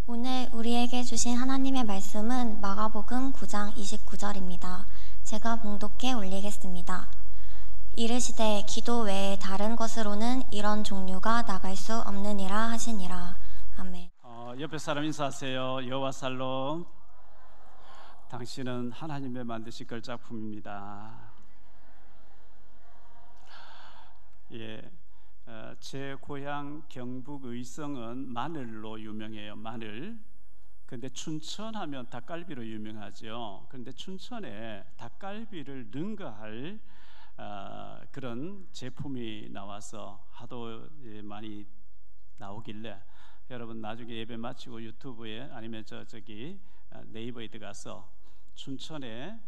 오늘 우리에게 주신 하나님의 말씀은 마가복음 9장 29절입니다. 제가 봉독해 올리겠습니다. 이르시되 기도 외에 다른 것으로는 이런 종류가 나갈 수 없느니라 하시니라. 아멘. 옆에 사람 인사하세요. 여호와 살롬. 당신은 하나님의 만드신 걸작품입니다. 제 고향 경북 의성은 마늘로 유명해요. 마늘. 근데 춘천하면 닭갈비로 유명하죠. 그런데 춘천에 닭갈비를 능가할 그런 제품이 나와서 하도 많이 나오길래 여러분 나중에 예배 마치고 유튜브에 아니면 저기 네이버에 들어가서 춘천에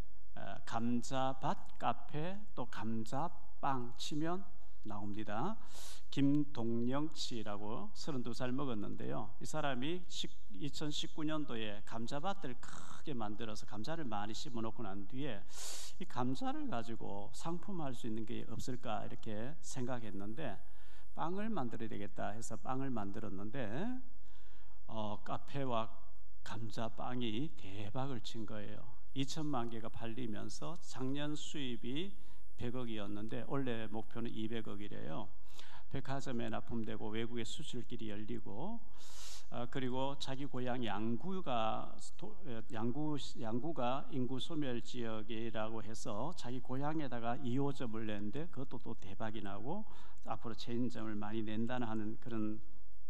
감자밭 카페 또 감자빵 치면 나옵니다. 김동영 씨라고 32살 먹었는데요. 이 사람이 2019년도에 감자밭을 크게 만들어서 감자를 많이 심어놓고 난 뒤에 이 감자를 가지고 상품화할 수 있는 게 없을까 이렇게 생각했는데 빵을 만들어야 되겠다 해서 빵을 만들었는데 카페와 감자빵이 대박을 친 거예요. 2천만 개가 팔리면서 작년 수입이 100억이었는데 원래 목표는 200억이래요. 백화점에 납품되고 외국에 수출길이 열리고 그리고 자기 고향 양구가 인구 소멸 지역이라고 해서 자기 고향에다가 2호점을 냈는데 그것도 또 대박이 나고 앞으로 체인점을 많이 낸다는 하는 그런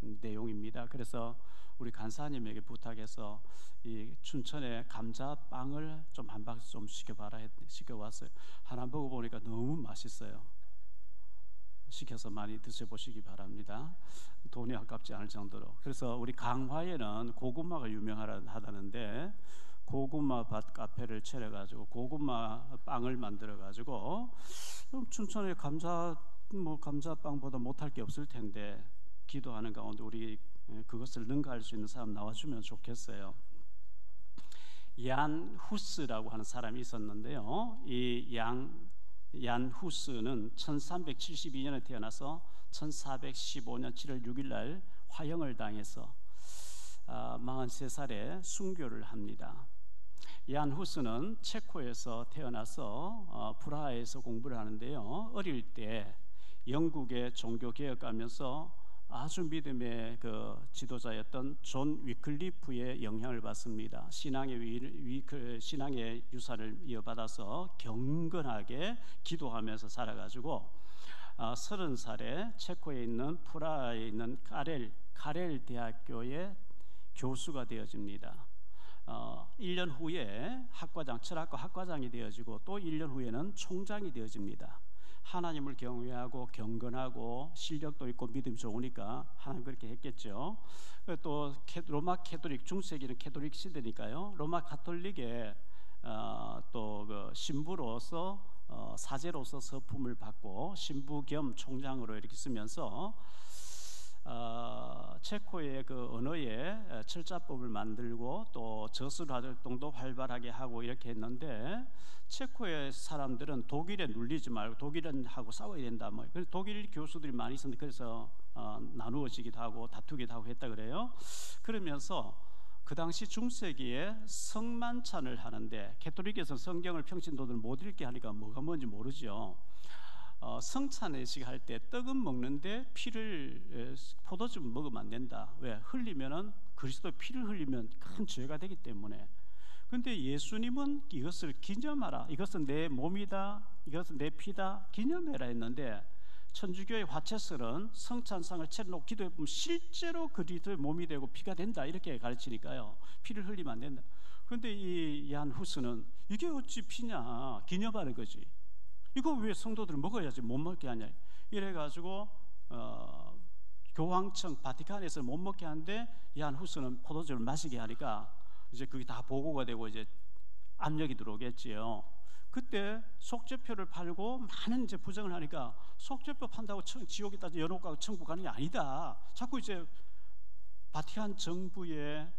내용입니다. 그래서 우리 간사님에게 부탁해서 이 춘천에 감자빵을 좀 한 박스 좀 시켜왔어요. 하나 먹어보니까 너무 맛있어요. 시켜서 많이 드셔보시기 바랍니다. 돈이 아깝지 않을 정도로. 그래서 우리 강화에는 고구마가 유명하다는데 고구마 밭 카페를 차려가지고 고구마 빵을 만들어가지고 춘천에 감자빵보다 못할 게 없을 텐데 기도하는 가운데 우리 그것을 능가할 수 있는 사람 나와주면 좋겠어요. 얀 후스라고 하는 사람이 있었는데요. 이 얀 후스는 1372년에 태어나서 1415년 7월 6일 날 화형을 당해서 43살에 순교를 합니다. 얀 후스는 체코에서 태어나서 프라하에서 공부를 하는데요. 어릴 때 영국의 종교 개혁하면서 아주 믿음의 그 지도자였던 존 위클리프의 영향을 받습니다. 신앙의 유산을 이어받아서 경건하게 기도하면서 살아가지고 30살에 체코에 있는 프라하에 있는 카렐 대학교의 교수가 되어집니다. 1년 후에 철학과 학과장이 되어지고 또 1년 후에는 총장이 되어집니다. 하나님을 경외하고 경건하고 실력도 있고 믿음이 좋으니까 하나님 그렇게 했겠죠. 또 로마 캐톨릭, 중세기는 캐톨릭 시대니까요. 로마 가톨릭의 또 그 신부로서 사제로서 서품을 받고 신부 겸 총장으로 이렇게 쓰면서 체코의 그 언어의 철자법을 만들고 또 저술 활동도 활발하게 하고 이렇게 했는데 체코의 사람들은 독일에 눌리지 말고 독일하고 싸워야 된다. 그래서 독일 교수들이 많이 있었는데 그래서 나누어지기도 하고 다투기도 하고 했다 그래요. 그러면서 그 당시 중세기에 성만찬을 하는데 캐톨릭에서 성경을 평신도들 못 읽게 하니까 뭐가 뭔지 모르죠. 성찬회식 할 때 떡은 먹는데 피를 포도즙 먹으면 안 된다. 왜? 흘리면은 그리스도의 피를 흘리면 큰 죄가 되기 때문에. 그런데 예수님은 이것을 기념하라. 이것은 내 몸이다. 이것은 내 피다. 기념해라 했는데 천주교의 화채설은 성찬상을 차려놓고 기도해 보면 실제로 그리스도의 몸이 되고 피가 된다 이렇게 가르치니까요. 피를 흘리면 안 된다. 그런데 이 얀 후스는 이게 어찌 피냐 기념하는 거지. 이거 왜 성도들은 먹어야지 못 먹게 하냐 이래가지고 교황청 바티칸에서 못 먹게 하는데 얀 후스는 포도주를 마시게 하니까 이제 그게 다 보고가 되고 이제 압력이 들어오겠지요. 그때 속죄표를 팔고 많은 이제 부정을 하니까 속죄표 판다고 지옥에다 연옥 가고 천국 가는 게 아니다. 자꾸 이제 바티칸 정부의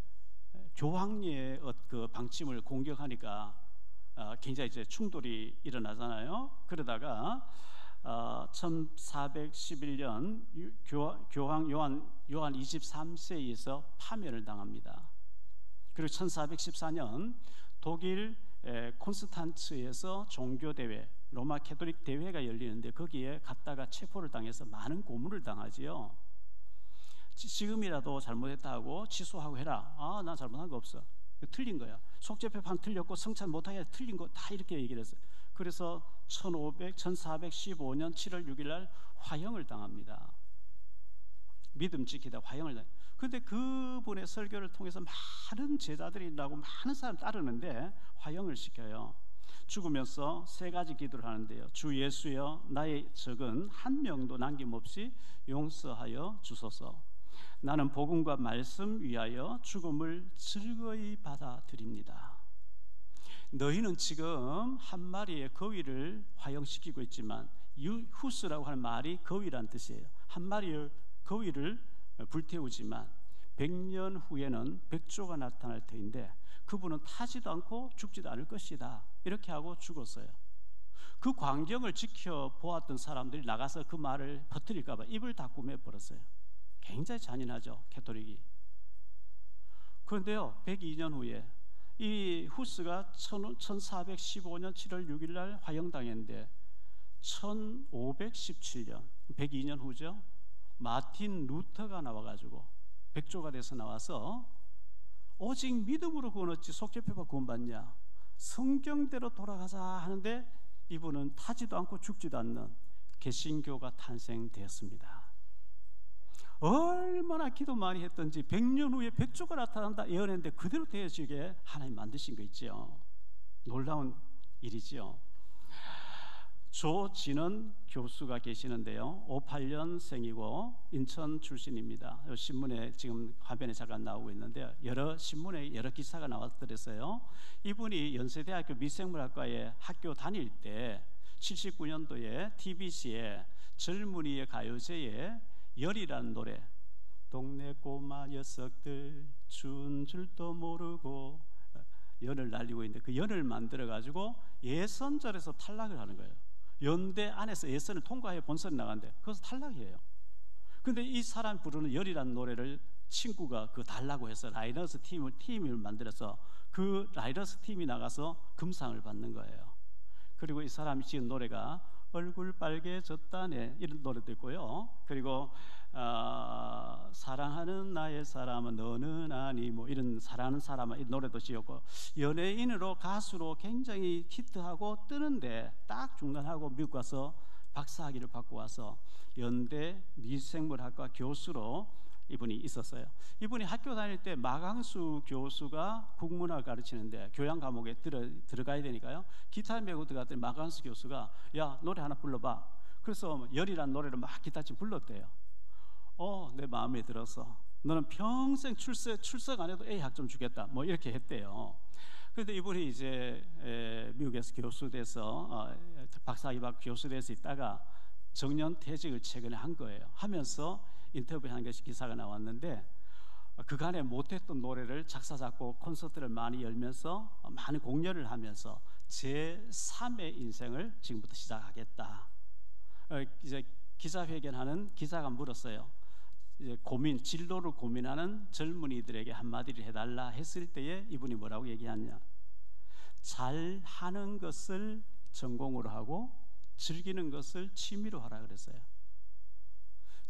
교황의 그 방침을 공격하니까 굉장히 이제 충돌이 일어나잖아요. 그러다가 1411년 교황 요한 23세에서 파면을 당합니다. 그리고 1414년 독일 콘스탄츠에서 종교대회, 로마 캐톨릭 대회가 열리는데 거기에 갔다가 체포를 당해서 많은 고문을 당하지요. 지금이라도 잘못했다 하고 취소하고 해라. 난 잘못한 거 없어. 틀린 거야. 속죄패판 틀렸고 성찬 못하게 틀린 거 다 이렇게 얘기를 했어요. 그래서 1415년 7월 6일 날 화형을 당합니다. 믿음 지키다 화형을 당해요. 그런데 그분의 설교를 통해서 많은 제자들이 나고 많은 사람 따르는데 화형을 시켜요. 죽으면서 세 가지 기도를 하는데요. 주 예수여, 나의 적은 한 명도 남김없이 용서하여 주소서. 나는 복음과 말씀 위하여 죽음을 즐거이 받아들입니다. 너희는 지금 한 마리의 거위를 화형시키고 있지만, 후스라고 하는 말이 거위란 뜻이에요. 한 마리의 거위를 불태우지만 100년 후에는 백조가 나타날 터인데 그분은 타지도 않고 죽지도 않을 것이다. 이렇게 하고 죽었어요. 그 광경을 지켜보았던 사람들이 나가서 그 말을 퍼뜨릴까 봐 입을 닫고 매버렸어요. 굉장히 잔인하죠, 캐톨릭이. 그런데요, 102년 후에 이 후스가 1415년 7월 6일 날 화형당했는데 1517년, 102년 후죠, 마틴 루터가 나와가지고 백조가 돼서 나와서 오직 믿음으로 구원 얻지 속죄패가 구원받냐, 성경대로 돌아가자 하는데 이분은 타지도 않고 죽지도 않는 개신교가 탄생되었습니다. 얼마나 기도 많이 했던지 100년 후에 백조가 나타난다 예언했는데 그대로 되어지게 하나님 만드신 거 있죠. 놀라운 일이죠. 조진원 교수가 계시는데요, 58년생이고 인천 출신입니다. 신문에 지금 화면에 잠깐 나오고 있는데 여러 신문에 여러 기사가 나왔더랬어요. 이분이 연세대학교 미생물학과에 학교 다닐 때 79년도에 TBC에 젊은이의 가요제에 열이라는 노래, 동네 꼬마 녀석들 추운 줄도 모르고 연을 날리고 있는데 그 연을 만들어 가지고 예선절에서 탈락을 하는 거예요. 연대 안에서 예선을 통과해 본선에 나간대. 그래서 탈락이에요. 근데 이 사람 부르는 열이라는 노래를 친구가 그 달라고 해서 라이너스 팀을 만들어서 그 라이너스 팀이 나가서 금상을 받는 거예요. 그리고 이 사람이 지은 노래가 얼굴 빨개졌다네 이런 노래도 있고요. 그리고 사랑하는 나의 사람은 너는 아니 뭐 이런 사랑하는 사람은 이 노래도 지었고, 연예인으로 가수로 굉장히 히트하고 뜨는데 딱 중단하고 미국 가서 박사학위를 받고 와서 연대 미생물학과 교수로 이분이 있었어요. 이분이 학교 다닐 때 마강수 교수가 국문학을 가르치는데 교양 과목에 들어가야 되니까요, 기타 메고 들어갔더니 마강수 교수가 야 노래 하나 불러봐. 그래서 열이라는 노래를 막 기타치고 불렀대요. 내 마음에 들어서 너는 평생 출석 안 해도 A 학점 주겠다 뭐 이렇게 했대요. 그런데 이분이 이제 미국에서 교수 돼서 박사학위 받고 교수 돼서 있다가 정년퇴직을 최근에 한 거예요. 하면서 인터뷰한 것이 기사가 나왔는데, 그간에 못했던 노래를 작사 작곡 콘서트를 많이 열면서 많은 공연을 하면서 제3의 인생을 지금부터 시작하겠다. 이제 기자회견하는 기자가 물었어요. 이제 진로를 고민하는 젊은이들에게 한마디를 해달라 했을 때에 이분이 뭐라고 얘기하냐, 잘하는 것을 전공으로 하고 즐기는 것을 취미로 하라 그랬어요.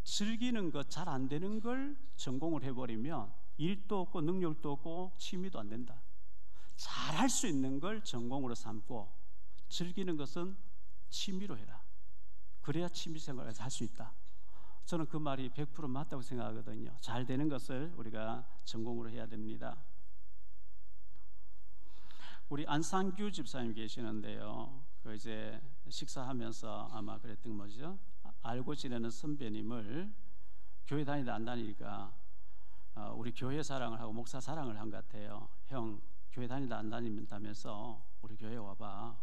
즐기는 것, 잘 안 되는 걸 전공을 해버리면 일도 없고 능력도 없고 취미도 안 된다. 잘할 수 있는 걸 전공으로 삼고 즐기는 것은 취미로 해라. 그래야 취미생활을 할 수 있다. 저는 그 말이 100% 맞다고 생각하거든요. 잘 되는 것을 우리가 전공으로 해야 됩니다. 우리 안상규 집사님 계시는데요, 그 이제 식사하면서 아마 그랬던 거죠. 알고 지내는 선배님을 교회 다니다 안 다니니까 우리 교회 사랑을 하고 목사 사랑을 한 것 같아요. 형 교회 다니다 안 다닌다면서 우리 교회 와봐.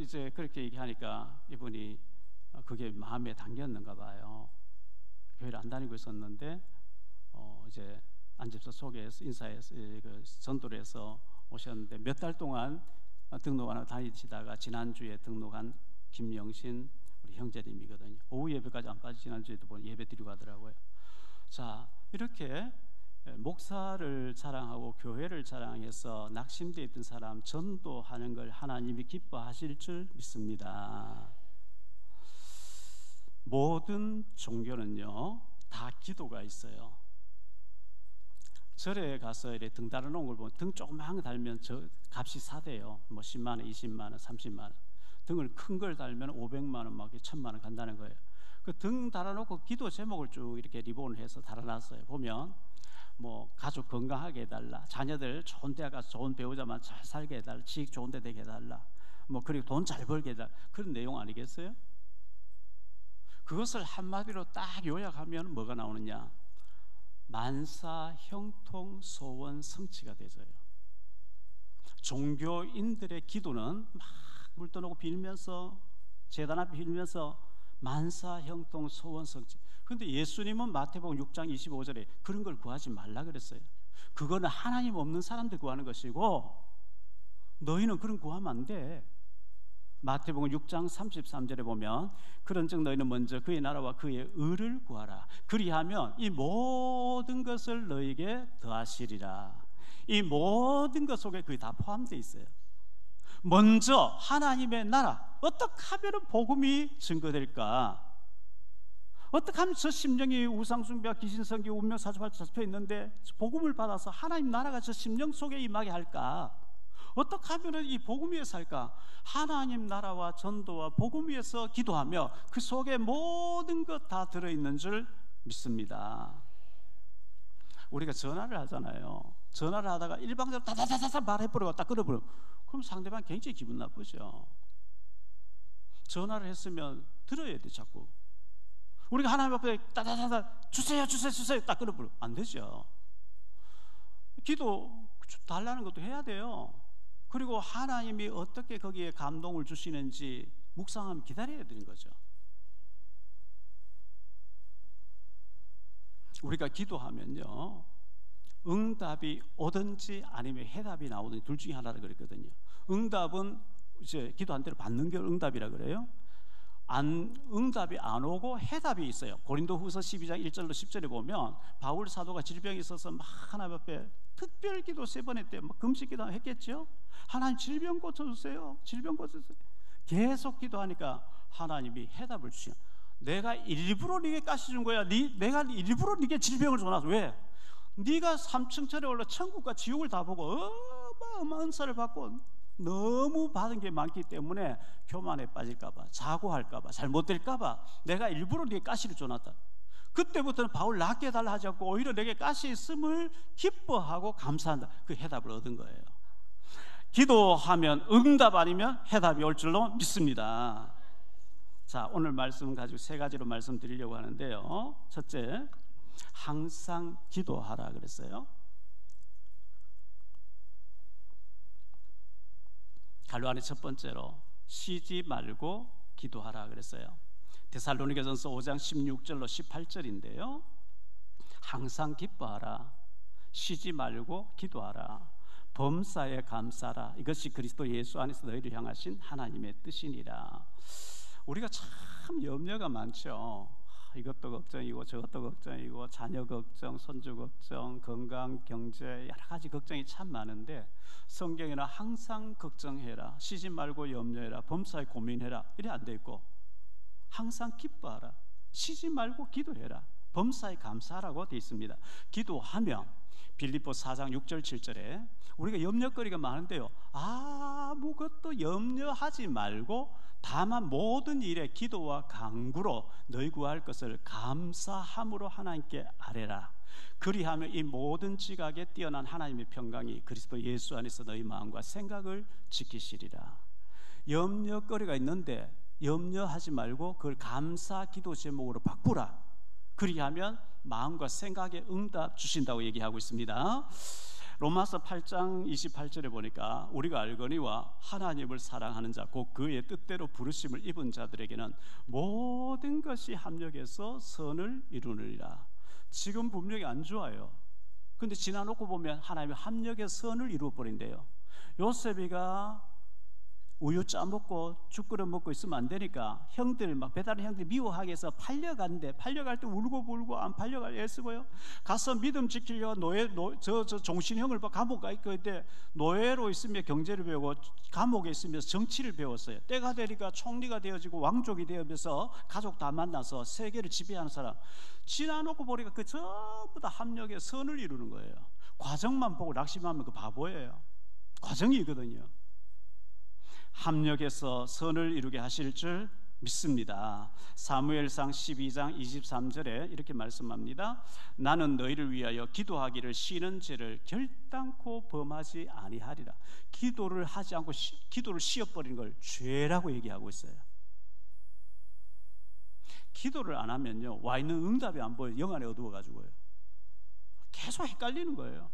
이제 그렇게 얘기하니까 이분이 그게 마음에 담겼는가 봐요. 교회를 안 다니고 있었는데 이제 안집사 소개해서 인사해서 전도를 해서 오셨는데 몇 달 동안 등록 안 하고 다니시다가 지난주에 등록한 김영신 우리 형제님이거든요. 오후 예배까지 안 빠지 지난주에도 보니 예배 드리고 가더라고요. 자, 이렇게 목사를 자랑하고 교회를 자랑해서 낙심되어 있던 사람 전도하는 걸 하나님이 기뻐하실 줄 믿습니다. 모든 종교는요 다 기도가 있어요. 절에 가서 이렇게 등 달아놓은 걸 보면 등 조그만 거 달면 저 값이 사대요. 뭐 10만 원, 20만 원, 30만 원. 등을 큰 걸 달면 500만 원, 막 1000만 원 간다는 거예요. 그 등 달아놓고 기도 제목을 쭉 이렇게 리본을 해서 달아놨어요. 보면 뭐 가족 건강하게 해달라, 자녀들 좋은 데 가서 좋은 배우자만 잘 살게 해달라, 지식 좋은 데 되게 해달라, 뭐 그리고 돈 잘 벌게 해달라, 그런 내용 아니겠어요? 그것을 한마디로 딱 요약하면 뭐가 나오느냐? 만사 형통 소원 성취가 되져요. 종교인들의 기도는 막 물 떠놓고 빌면서 제단 앞에 빌면서 만사 형통 소원 성취. 그런데 예수님은 마태복음 6장 25절에 그런 걸 구하지 말라 그랬어요. 그거는 하나님 없는 사람들 구하는 것이고 너희는 그런 구하면 안 돼. 마태복음 6장 33절에 보면 그런즉 너희는 먼저 그의 나라와 그의 의를 구하라. 그리하면 이 모든 것을 너희에게 더하시리라. 이 모든 것 속에 그게 다 포함되어 있어요. 먼저 하나님의 나라, 어떻게 하면 복음이 증거될까? 어떻게 하면 저 심령이 우상숭배와 귀신성기 운명사주팔자 잡혀 있는데 복음을 받아서 하나님 나라가 저 심령 속에 임하게 할까? 어떻게 하면 이 복음 위에 살까? 하나님 나라와 전도와 복음 위에서 기도하며 그 속에 모든 것 다 들어있는 줄 믿습니다. 우리가 전화를 하잖아요. 전화를 하다가 일방적으로 다다다다 말해버리고 딱 끊어버리고 그럼 상대방 굉장히 기분 나쁘죠. 전화를 했으면 들어야 돼. 자꾸 우리가 하나님 앞에 다다다다 주세요 주세요 주세요 딱 끊어버리고 안 되죠. 기도 달라는 것도 해야 돼요. 그리고 하나님이 어떻게 거기에 감동을 주시는지 묵상하면 기다려야 되는 거죠. 우리가 기도하면요 응답이 오든지 아니면 해답이 나오든지 둘 중에 하나라 그랬거든요. 응답은 이제 기도한 대로 받는 게 응답이라 그래요. 응답이 안 오고 해답이 있어요. 고린도후서 12장 1절로 10절에 보면 바울 사도가 질병이 있어서 막 하나님 앞에 특별 기도 3번 했대요. 막 금식 기도 했겠죠. 하나님 질병 고쳐주세요. 질병 고쳐주세요. 계속 기도하니까 하나님이 해답을 주시요. 내가 일부러 네게 가시 준 거야. 내가 일부러 네게 질병을 줘놔서 왜? 네가 3층짜리 올라 천국과 지옥을 다 보고 어마어마한 은사를 받고 너무 받은 게 많기 때문에 교만에 빠질까봐, 자고할까봐, 잘못될까봐 내가 일부러 네게 가시를 줘놨다. 그때부터는 바울 낫게 해달라 하지 않고 오히려 내게 가시 있음을 기뻐하고 감사한다. 그 해답을 얻은 거예요. 기도하면 응답 아니면 해답이 올 줄로 믿습니다. 자, 오늘 말씀 가지고 3가지로 말씀드리려고 하는데요. 첫째, 항상 기도하라 그랬어요. 갈로아니 첫 번째로 쉬지 말고 기도하라 그랬어요. 데살로니가전서 5장 16절로 18절인데요. 항상 기뻐하라, 쉬지 말고 기도하라, 범사에 감사하라. 이것이 그리스도 예수 안에서 너희를 향하신 하나님의 뜻이니라. 우리가 참 염려가 많죠. 이것도 걱정이고 저것도 걱정이고 자녀 걱정, 손주 걱정, 건강, 경제 여러 가지 걱정이 참 많은데 성경에는 항상 걱정해라, 쉬지 말고 염려해라, 범사에 고민해라 이래 안 돼 있고 항상 기뻐하라, 쉬지 말고 기도해라, 범사에 감사하라고 돼 있습니다. 기도하면 빌립보 4장 6절 7절에 우리가 염려거리가 많은데요, 아무것도 염려하지 말고 다만 모든 일에 기도와 간구로 너희 구할 것을 감사함으로 하나님께 아뢰라. 그리하면 이 모든 지각에 뛰어난 하나님의 평강이 그리스도 예수 안에서 너희 마음과 생각을 지키시리라. 염려거리가 있는데 염려하지 말고 그걸 감사 기도 제목으로 바꾸라. 그리하면 마음과 생각에 응답 주신다고 얘기하고 있습니다. 로마서 8장 28절에 보니까 우리가 알거니와 하나님을 사랑하는 자 곧 그의 뜻대로 부르심을 입은 자들에게는 모든 것이 합력해서 선을 이루느니라. 지금 분명히 안 좋아요. 근데 지나놓고 보면 하나님의 합력의 선을 이루어버린대요. 요셉이가 우유 짜먹고 죽 끓여 먹고 있으면 안 되니까 형들 막 배달의 형들 미워하게 해서 팔려간대. 팔려갈 때 울고불고 안 팔려갈 애쓰고요. 가서 믿음 지키려고 저 종신형을 감옥 가 있고 있대. 노예로 있으며 경제를 배우고 감옥에 있으면서 정치를 배웠어요. 때가 되니까 총리가 되어지고 왕족이 되어면서 가족 다 만나서 세계를 지배하는 사람. 지나놓고 보니까 그 전부 다 합력의 선을 이루는 거예요. 과정만 보고 낙심하면 그 바보예요. 과정이거든요. 합력해서 선을 이루게 하실 줄 믿습니다. 사무엘상 12장 23절에 이렇게 말씀합니다. 나는 너희를 위하여 기도하기를 쉬는 죄를 결단코 범하지 아니하리라. 기도를 하지 않고 기도를 쉬어버리는 걸 죄라고 얘기하고 있어요. 기도를 안 하면요, 와 있는 응답이 안 보여요. 영 안에 어두워가지고요. 계속 헷갈리는 거예요.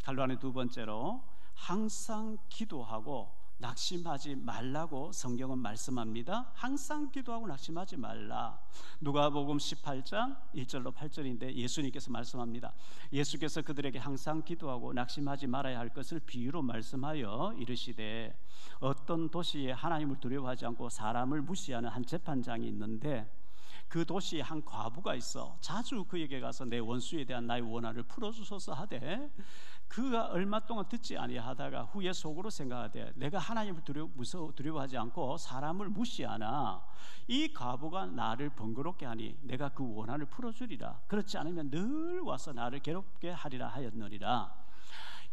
갈로안의 두 번째로, 항상 기도하고 낙심하지 말라고 성경은 말씀합니다. 항상 기도하고 낙심하지 말라. 누가복음 18장 1절로 8절인데 예수님께서 말씀합니다. 예수께서 그들에게 항상 기도하고 낙심하지 말아야 할 것을 비유로 말씀하여 이르시되, 어떤 도시에 하나님을 두려워하지 않고 사람을 무시하는 한 재판장이 있는데 그 도시에 한 과부가 있어. 자주 그에게 가서 내 원수에 대한 나의 원한을 풀어주소서 하되, 그가 얼마 동안 듣지 아니하다가 후에 속으로 생각하되, 내가 하나님을 두려워하지 않고 사람을 무시하나 이 과부가 나를 번거롭게 하니 내가 그 원한을 풀어주리라. 그렇지 않으면 늘 와서 나를 괴롭게 하리라 하였느니라.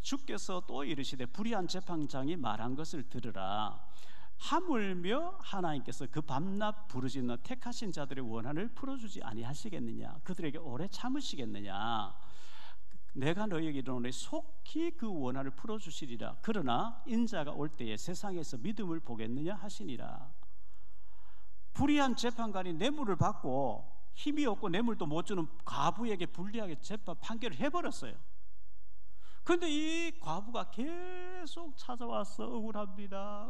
주께서 또 이르시되, 불의한 재판장이 말한 것을 들으라. 하물며 하나님께서 그 밤낮 부르짖는 택하신 자들의 원한을 풀어주지 아니하시겠느냐? 그들에게 오래 참으시겠느냐? 내가 너희에게 이르노니 속히 그 원한을 풀어주시리라. 그러나 인자가 올 때에 세상에서 믿음을 보겠느냐 하시니라. 불의한 재판관이 뇌물을 받고 힘이 없고 뇌물도 못 주는 과부에게 불리하게 재판 판결을 해버렸어요. 그런데 이 과부가 계속 찾아와서 억울합니다.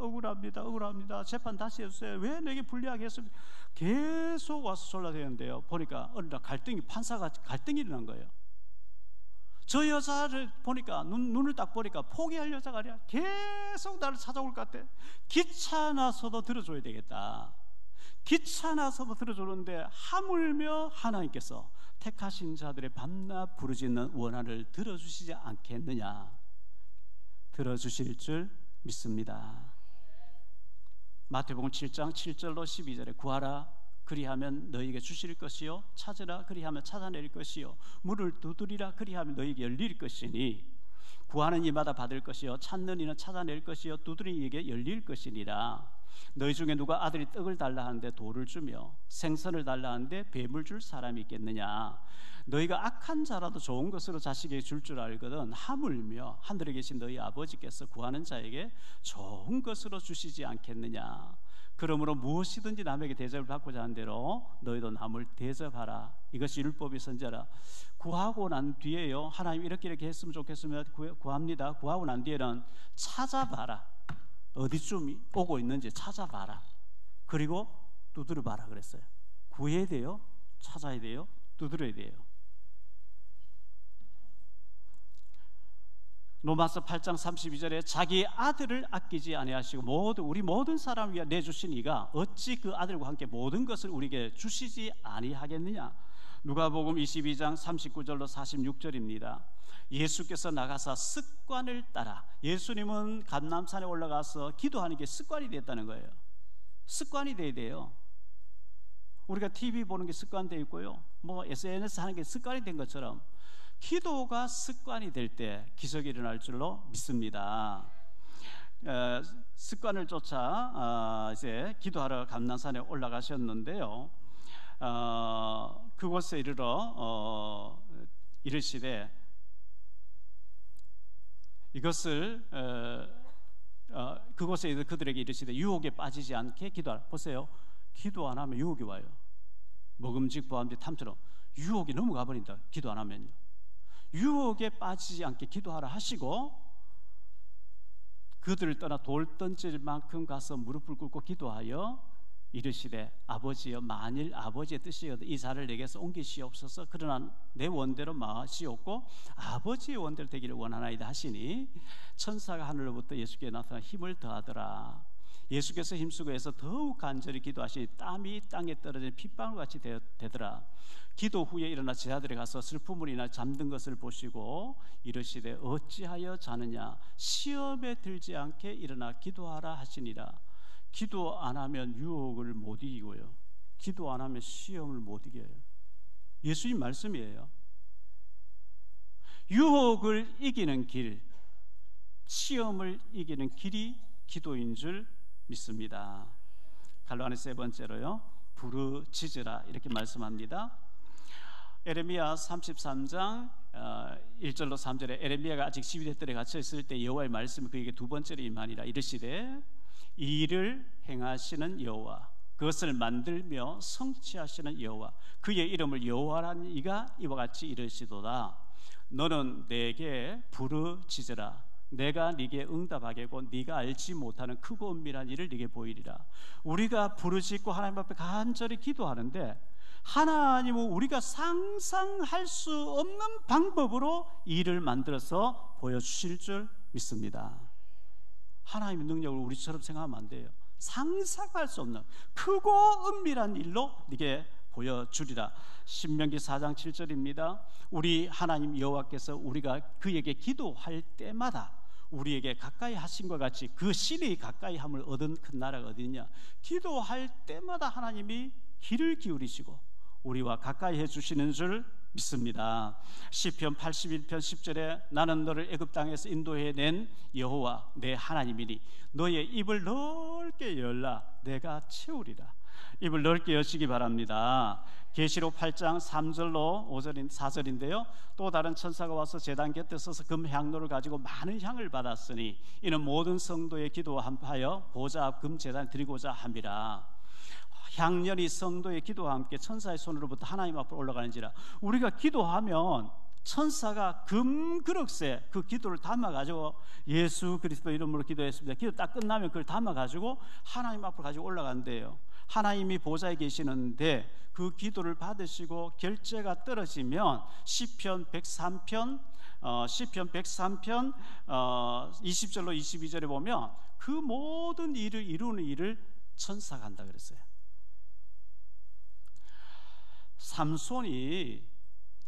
재판 다시 해주세요. 왜 내게 불리하게 했습니까? 계속 와서 졸라대는데요. 보니까 어느 날 판사가 갈등이 일어난 거예요. 저 여자를 보니까 눈을 딱 보니까 포기할 여자가 아니라 계속 나를 찾아올 것 같아. 귀찮아서도 들어줘야 되겠다. 귀찮아서도 들어주는데 하물며 하나님께서 택하신 자들의 밤낮 부르짖는 원한을 들어주시지 않겠느냐? 들어주실 줄 믿습니다. 마태복음 7장 7절로 12절에 구하라 그리하면 너희에게 주실 것이요, 찾으라 그리하면 찾아낼 것이요, 문을 두드리라 그리하면 너희에게 열릴 것이니, 구하는 이마다 받을 것이요, 찾는 이는 찾아낼 것이요, 두드리는 이에게 열릴 것이니라. 너희 중에 누가 아들이 떡을 달라 하는데 돌을 주며 생선을 달라 하는데 뱀을 줄 사람이 있겠느냐? 너희가 악한 자라도 좋은 것으로 자식에게 줄 줄 알거든 하물며 하늘에 계신 너희 아버지께서 구하는 자에게 좋은 것으로 주시지 않겠느냐? 그러므로 무엇이든지 남에게 대접을 받고자 하는 대로 너희도 남을 대접하라. 이것이 율법의 선제라. 구하고 난 뒤에요, 하나님 이렇게 했으면 좋겠으면 구합니다. 구하고 난 뒤에는 찾아봐라. 어디쯤 오고 있는지 찾아봐라. 그리고 두드려봐라 그랬어요. 구해야 돼요, 찾아야 돼요, 두드려야 돼요. 로마서 8장 32절에 자기 아들을 아끼지 아니하시고 우리 모든 사람을 위하여 내주신 이가 어찌 그 아들과 함께 모든 것을 우리에게 주시지 아니하겠느냐? 누가복음 22장 39절로 46절입니다. 예수께서 나가사 습관을 따라, 예수님은 감람산에 올라가서 기도하는 게 습관이 됐다는 거예요. 습관이 돼야 돼요. 우리가 TV 보는 게 습관되어 있고요, SNS 하는 게 습관이 된 것처럼 기도가 습관이 될 때 기적이 일어날 줄로 믿습니다. 습관을 쫓아 이제 기도하러 감람산에 올라가셨는데요, 그곳에 이르러 이르시되 이것을 그곳에 그들에게 이르시되 유혹에 빠지지 않게 기도하라. 보세요, 기도 안 하면 유혹이 와요. 먹음직 보암직 탐처럼 유혹이 넘어가 버린다. 기도 안 하면요. 유혹에 빠지지 않게 기도하라 하시고, 그들을 떠나 돌 던질 만큼 가서 무릎을 꿇고 기도하여 이르시되 아버지여 만일 아버지의 뜻이여도 이 자를 내게서 옮기시옵소서. 그러나 내 원대로 마시옵고 아버지의 원대로 되기를 원하나이다 하시니 천사가 하늘로부터 예수께 나타나 힘을 더하더라. 예수께서 힘쓰고 해서 더욱 간절히 기도하시니 땀이 땅에 떨어지는 핏방울같이 되더라. 기도 후에 일어나 제자들이 가서 슬픔으로 인하 잠든 것을 보시고 이르시되 어찌하여 자느냐 시험에 들지 않게 일어나 기도하라 하시니라. 기도 안 하면 유혹을 못 이기고요, 기도 안 하면 시험을 못 이겨요. 예수님 말씀이에요. 유혹을 이기는 길, 시험을 이기는 길이 기도인 줄 믿습니다. 갈로안의 세 번째로요, 부르짖으라 이렇게 말씀합니다. 에레미야 33장 1절로 3절에 에레미야가 아직 12대 뜰에 갇혀 있을 때 여호와의 말씀이 그에게 두 번째로 임하니라. 이르시되 이 일을 행하시는 여호와, 그것을 만들며 성취하시는 여호와, 그의 이름을 여호와라는 이가 이와 같이 이르시도다. 너는 내게 부르짖으라. 내가 네게 응답하겠고 네가 알지 못하는 크고 은밀한 일을 네게 보이리라. 우리가 부르짖고 하나님 앞에 간절히 기도하는데 하나님은 우리가 상상할 수 없는 방법으로 일을 만들어서 보여주실 줄 믿습니다. 하나님의 능력을 우리처럼 생각하면 안 돼요. 상상할 수 없는 크고 은밀한 일로 네게 보여주리라. 신명기 4장 7절입니다. 우리 하나님 여호와께서 우리가 그에게 기도할 때마다 우리에게 가까이 하신 것 같이 그 신이 가까이 함을 얻은 큰 나라가 어디 있냐. 기도할 때마다 하나님이 귀를 기울이시고 우리와 가까이 해주시는 줄 믿습니다. 시편 81편 10절에 나는 너를 애굽 땅에서 인도해낸 여호와 내 하나님이니 너의 입을 넓게 열라 내가 채우리라. 입을 넓게 여시기 바랍니다. 계시록 8장 3절로 4절인데요. 또 다른 천사가 와서 제단 곁에 서서 금 향로를 가지고 많은 향을 받았으니 이는 모든 성도의 기도하여 보좌 앞 금 제단에 드리고자 함이라. 향년이 성도의 기도와 함께 천사의 손으로부터 하나님 앞으로 올라가는지라. 우리가 기도하면 천사가 금그릇에 그 기도를 담아가지고 예수 그리스도 이름으로 기도했습니다. 기도 딱 끝나면 그걸 담아가지고 하나님 앞으로 가지고 올라간대요. 하나님이 보좌에 계시는데 그 기도를 받으시고 결제가 떨어지면 시편 103편 20절로 22절에 보면 그 모든 일을 이루는 일을 천사가 한다 그랬어요. 삼손이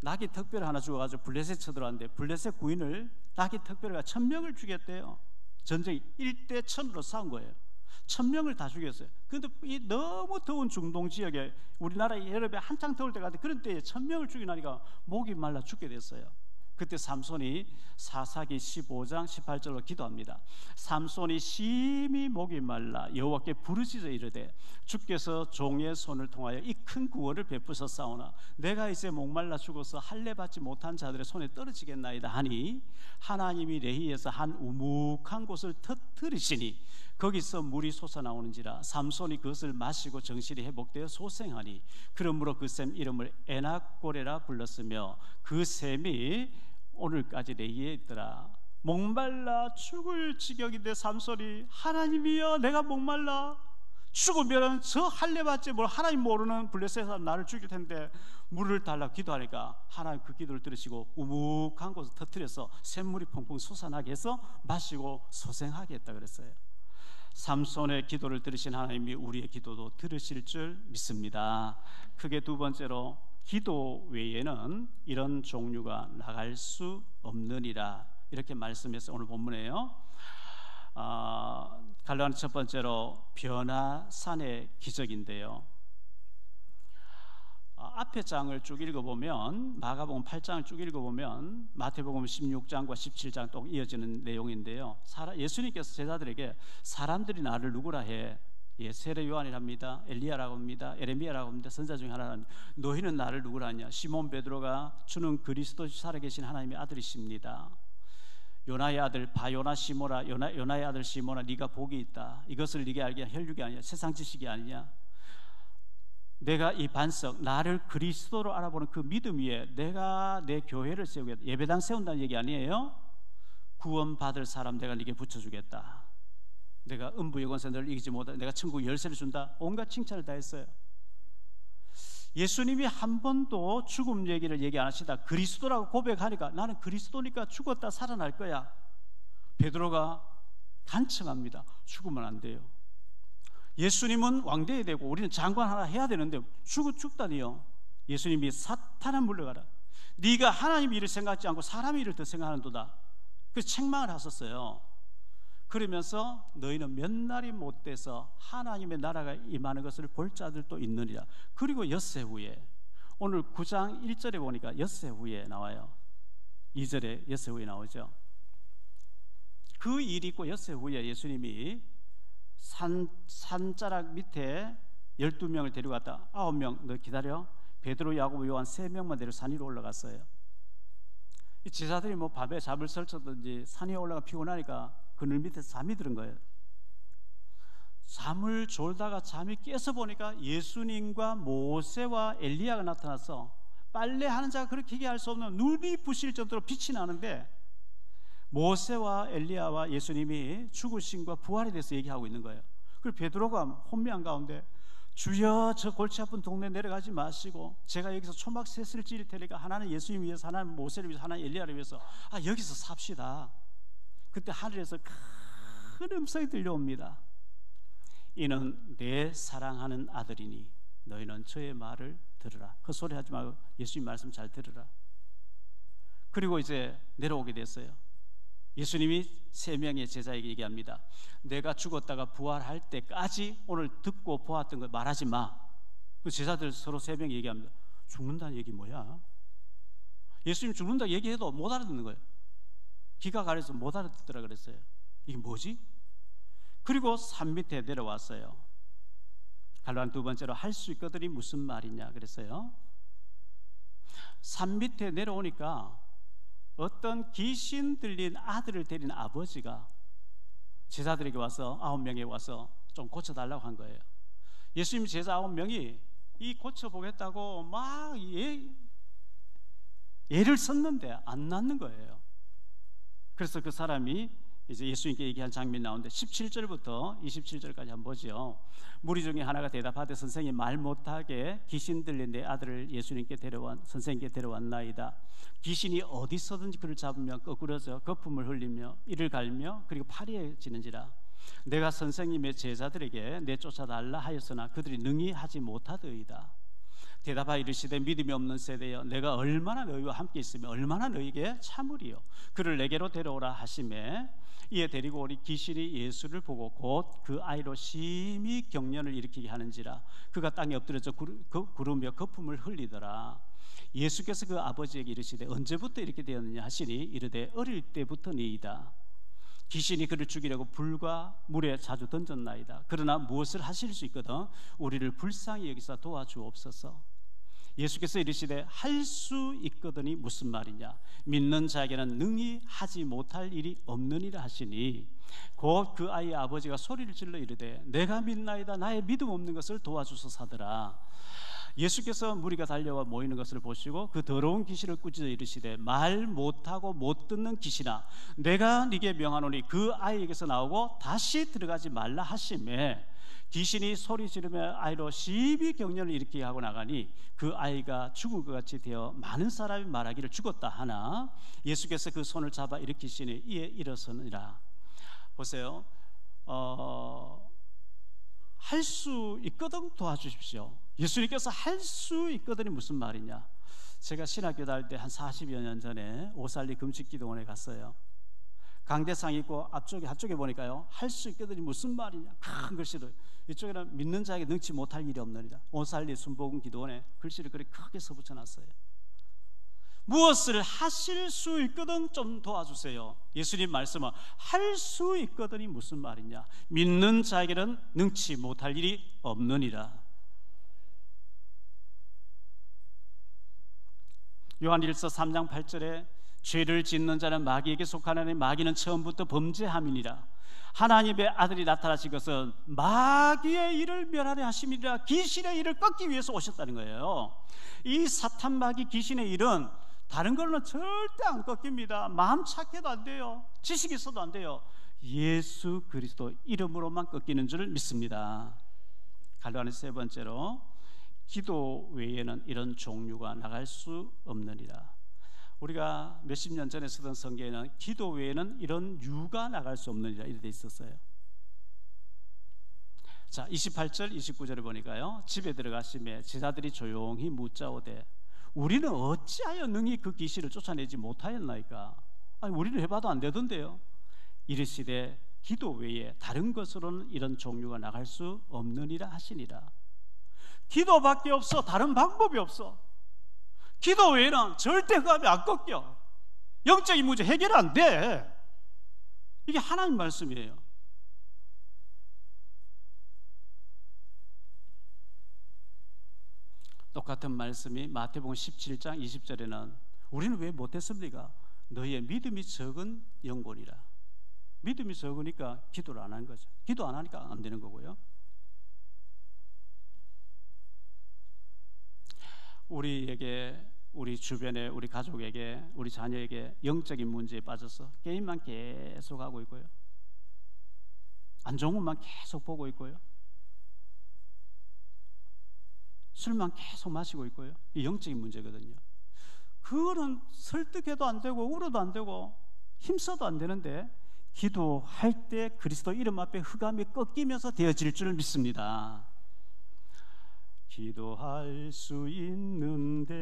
낙이 특별히 하나 죽어가지고 블레셋 쳐들어왔는데 블레셋 구인을 낙이 특별히 1000명을 죽였대요. 전쟁이 1대 1000으로 싸운 거예요. 1000명을 다 죽였어요. 그런데 이 너무 더운 중동 지역에 우리나라 여름에 한창 더울 때 같은데 그런 때에 1000명을 죽이나니까 목이 말라 죽게 됐어요. 그때 삼손이 사사기 15장 18절로 기도합니다. 삼손이 심히 목이 말라 여호와께 부르짖어 이르되 주께서 종의 손을 통하여 이 큰 구원을 베푸셨사오나 내가 이제 목말라 죽어서 할례 받지 못한 자들의 손에 떨어지겠나이다 하니 하나님이 레히에서 한 우묵한 곳을 터뜨리시니 거기서 물이 솟아나오는지라. 삼손이 그것을 마시고 정신이 회복되어 소생하니 그러므로 그 샘 이름을 에낙고레라 불렀으며 그 샘이 오늘까지 레히에 있더라. 목말라 죽을 지경인데 삼손이 하나님이여 내가 목말라 죽으면 저 할례 받지 뭘 하나님 모르는 블레셋 사람 나를 죽일 텐데 물을 달라고 기도하니까 하나님 그 기도를 들으시고 우묵한 곳을 터뜨려서 샘물이 펑펑 솟아나게 해서 마시고 소생하게 했다 그랬어요. 삼손의 기도를 들으신 하나님이 우리의 기도도 들으실 줄 믿습니다. 크게 두 번째로 기도 외에는 이런 종류가 나갈 수 없느니라 이렇게 말씀해서 오늘 본문이에요. 갈라디아 첫 번째로 변화산의 기적인데요. 앞에 장을 쭉 읽어보면 마가복음 8장을 쭉 읽어보면 마태복음 16장과 17장 또 이어지는 내용인데요. 예수님께서 제자들에게 사람들이 나를 누구라 해? 세례 요한이랍니다. 엘리야라고 합니다. 에레미야라고 합니다. 선지자 중에 하나는 너희는 나를 누구라 하냐? 시몬 베드로가 주는 그리스도 살아계신 하나님의 아들이십니다. 요나의 아들 바요나 시모나 요나의 아들 시모나 네가 복이 있다. 이것을 네게 알게 혈육이 아니냐 세상 지식이 아니냐. 내가 이 반석 나를 그리스도로 알아보는 그 믿음 위에 내가 내 교회를 세우겠다. 예배당 세운다는 얘기 아니에요. 구원받을 사람 내가 네게 붙여주겠다. 내가 음부여관에서 널 이기지 못하다. 내가 천국 열쇠를 준다. 온갖 칭찬을 다 했어요. 예수님이 한 번도 죽음 얘기를 얘기 안 하시다 그리스도라고 고백하니까 나는 그리스도니까 죽었다 살아날 거야. 베드로가 간청합니다. 죽으면 안 돼요. 예수님은 왕돼야 되고 우리는 장관 하나 해야 되는데 죽다니요. 예수님이 사탄아 물러가라. 네가 하나님 일을 생각하지 않고 사람의 일을 더 생각하는도다. 그래서 책망을 하셨어요. 그러면서 너희는 몇 날이 못 돼서 하나님의 나라가 임하는 것을 볼 자들도 있느니라. 그리고 엿새 후에, 오늘 9장 1절에 보니까 엿새 후에 나와요. 2절에 엿새 후에 나오죠. 그 일이 있고 엿새 후에 예수님이 산자락 밑에 12명을 데려갔다. 9명 너 기다려. 베드로, 야고보, 요한 3명만 데리고 산 위로 올라갔어요. 이 제자들이 뭐 밤에 잠을 설쳤든지 산 위에 올라가 피곤하니까 그늘 밑에서 잠이 드는 거예요. 잠을 졸다가 잠이 깨서 보니까 예수님과 모세와 엘리야가 나타나서 빨래하는 자가 그렇게 얘기할 수 없는 눈이 부실 정도로 빛이 나는데 모세와 엘리야와 예수님이 죽으심과 부활에 대해서 얘기하고 있는 거예요. 그리고 베드로가 혼미한 가운데 주여 저 골치 아픈 동네 내려가지 마시고 제가 여기서 초막 셋을 찌를 테니까 하나는 예수님 위해서, 하나는 모세를 위해서, 하나는 엘리야를 위해서 여기서 삽시다. 그때 하늘에서 큰 음성이 들려옵니다. 이는 내 사랑하는 아들이니 너희는 저의 말을 들으라. 헛소리하지 말고 예수님 말씀 잘 들으라. 그리고 이제 내려오게 됐어요. 예수님이 3명의 제자에게 얘기합니다. 내가 죽었다가 부활할 때까지 오늘 듣고 보았던 걸 말하지 마. 그 제자들 서로 3명이 얘기합니다. 죽는다는 얘기 뭐야? 예수님 죽는다 얘기해도 못 알아듣는 거예요. 귀가 가려서 못 알아듣더라 그랬어요. 이게 뭐지? 그리고 산 밑에 내려왔어요. 갈로한 두 번째로 할 수 있거든이 무슨 말이냐 그랬어요. 산 밑에 내려오니까 어떤 귀신 들린 아들을 데린 아버지가 제자들에게 와서 9명에 와서 좀 고쳐달라고 한 거예요. 예수님 제자 9명이 이 고쳐보겠다고 막 예를 썼는데 안 낫는 거예요. 그래서 그 사람이 이제 예수님께 얘기한 장면이 나오는데 17절부터 27절까지 한번 보죠. 무리 중에 하나가 대답하되 선생님 말 못하게 귀신 들린 내 아들을 선생님께 데려왔나이다. 귀신이 어디서든지 그를 잡으면 거꾸러져 거품을 흘리며 이를 갈며 그리고 파리해지는지라. 내가 선생님의 제자들에게 내쫓아달라 하였으나 그들이 능히 하지 못하더이다. 대답하여 이르시되 믿음이 없는 세대여 내가 얼마나 너희와 함께 있으며 얼마나 너희에게 참으리요. 그를 내게로 데려오라 하시매 이에 데리고 오니 귀신이 예수를 보고 곧 그 아이로 심히 경련을 일으키게 하는지라. 그가 땅에 엎드려져 구르며 거품을 흘리더라. 예수께서 그 아버지에게 이르시되 언제부터 이렇게 되었느냐 하시니 이르되 어릴 때부터니이다. 귀신이 그를 죽이려고 불과 물에 자주 던졌나이다. 그러나 무엇을 하실 수 있거든 우리를 불쌍히 여기사 도와주옵소서. 예수께서 이르시되 할 수 있거든이 무슨 말이냐. 믿는 자에게는 능히 하지 못할 일이 없느니라 하시니 곧 그 아이의 아버지가 소리를 질러 이르되 내가 믿나이다. 나의 믿음 없는 것을 도와주소서 하더라. 예수께서 무리가 달려와 모이는 것을 보시고 그 더러운 귀신을 꾸짖어 이르시되 말 못하고 못 듣는 귀신아 내가 네게 명하노니 그 아이에게서 나오고 다시 들어가지 말라 하시매 귀신이 소리 지르며 아이로 심히 경련을 일으키게 하고 나가니 그 아이가 죽은 것 같이 되어 많은 사람이 말하기를 죽었다 하나 예수께서 그 손을 잡아 일으키시니 이에 일어서니라. 보세요. 할 수 있거든 도와주십시오. 예수님께서 할 수 있거든이 무슨 말이냐. 제가 신학교 다닐 때 한 40여 년 전에 오살리 금식기도원에 갔어요. 강대상 있고 한쪽에 보니까요 할 수 있거든이 무슨 말이냐 큰 글씨로, 이쪽에는 믿는 자에게 능치 못할 일이 없느니라. 오살리 순복음 기도원에 글씨를 그렇게 크게 써붙여놨어요. 무엇을 하실 수 있거든 좀 도와주세요. 예수님 말씀은 할 수 있거든이 무슨 말이냐. 믿는 자에게는 능치 못할 일이 없느니라. 요한일서 3장 8절에 죄를 짓는 자는 마귀에게 속하나니 마귀는 처음부터 범죄함이니라. 하나님의 아들이 나타나신 것은 마귀의 일을 멸하려 하심이라. 귀신의 일을 꺾기 위해서 오셨다는 거예요. 이 사탄 마귀 귀신의 일은 다른 걸로는 절대 안 꺾입니다. 마음 착해도 안 돼요. 지식이 있어도 안 돼요. 예수 그리스도 이름으로만 꺾이는 줄 믿습니다. 갈라디아서 세 번째로 기도 외에는 이런 종류가 나갈 수 없느니라. 우리가 몇십 년 전에 쓰던 성경에는 기도 외에는 이런 유가 나갈 수 없느니라 이렇게 돼 있었어요. 자, 28절 29절을 보니까요, 집에 들어가시매 제자들이 조용히 묻자오되 우리는 어찌하여 능히 그 귀신을 쫓아내지 못하였나이까. 아니, 우리는 해봐도 안 되던데요. 이르시되 기도 외에 다른 것으로는 이런 종류가 나갈 수 없느니라 하시니라. 기도밖에 없어. 다른 방법이 없어. 기도 외에는 절대 흑암이 안 꺾여. 영적인 문제 해결 안 돼. 이게 하나님 말씀이에요. 똑같은 말씀이 마태복음 17장 20절에는 우리는 왜 못했습니까? 너희의 믿음이 적은 영혼이라. 믿음이 적으니까 기도를 안 하는 거죠. 기도 안 하니까 안 되는 거고요. 우리에게, 우리 주변에, 우리 가족에게, 우리 자녀에게 영적인 문제에 빠져서 게임만 계속 하고 있고요, 안 좋은 것만 계속 보고 있고요, 술만 계속 마시고 있고요. 이 영적인 문제거든요. 그거는 설득해도 안 되고 울어도 안 되고 힘써도 안 되는데, 기도할 때 그리스도 이름 앞에 흑암이 꺾이면서 되어질 줄 믿습니다. 기도할 수 있는데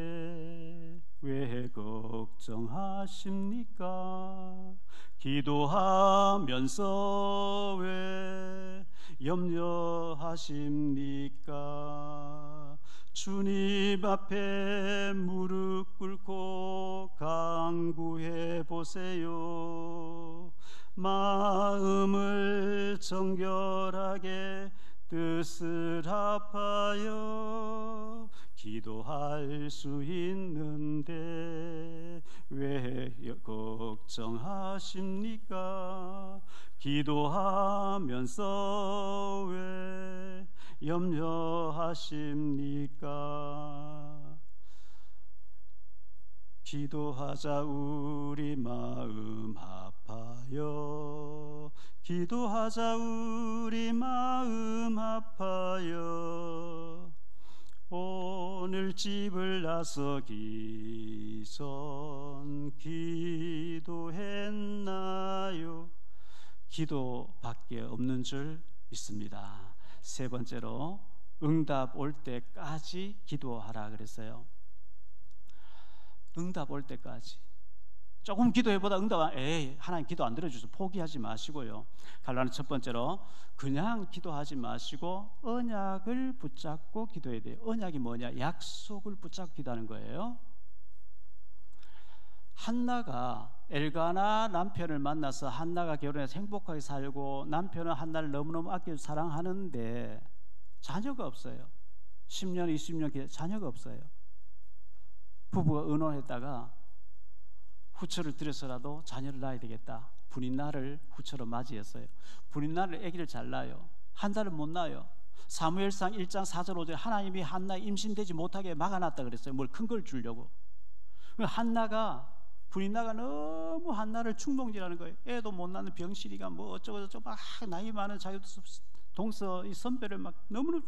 왜 걱정하십니까? 기도하면서 왜 염려하십니까? 주님 앞에 무릎 꿇고 간구해 보세요. 마음을 정결하게 뜻을 합하여 기도할 수 있는데 왜 걱정하십니까? 기도하면서 왜 염려하십니까? 기도하자 우리 마음 아파요. 기도하자 우리 마음 아파요. 오늘 집을 나서기 전 기도했나요? 기도밖에 없는 줄 믿습니다. 세 번째로 응답 올 때까지 기도하라 그랬어요. 응답 올 때까지. 조금 기도해보다 응답, 하나님 기도 안 들어주셔서 포기하지 마시고요. 갈라디아서 첫 번째로 그냥 기도하지 마시고 언약을 붙잡고 기도해야 돼요. 언약이 뭐냐? 약속을 붙잡고 기도하는 거예요. 한나가 엘가나 남편을 만나서 한나가 결혼해서 행복하게 살고 남편은 한나를 너무너무 아껴 사랑하는데 자녀가 없어요. 10년, 20년 자녀가 없어요. 부부가 의논했다가 후처를 들여서라도 자녀를 낳아야 되겠다. 분인날을 후처로 맞이했어요. 분인날을 아기를 잘 낳아요. 한 달은 못 낳아요. 사무엘상 1장 4절 5절 하나님이 한나 임신되지 못하게 막아놨다 그랬어요. 뭘 큰 걸 주려고. 한나가, 분인나가 너무 한나를 충동질하는 거예요. 애도 못 낳는 병실이가 뭐 어쩌고저쩌고 막 나이 많은 자기 동서 이 선배를 막 너무너무.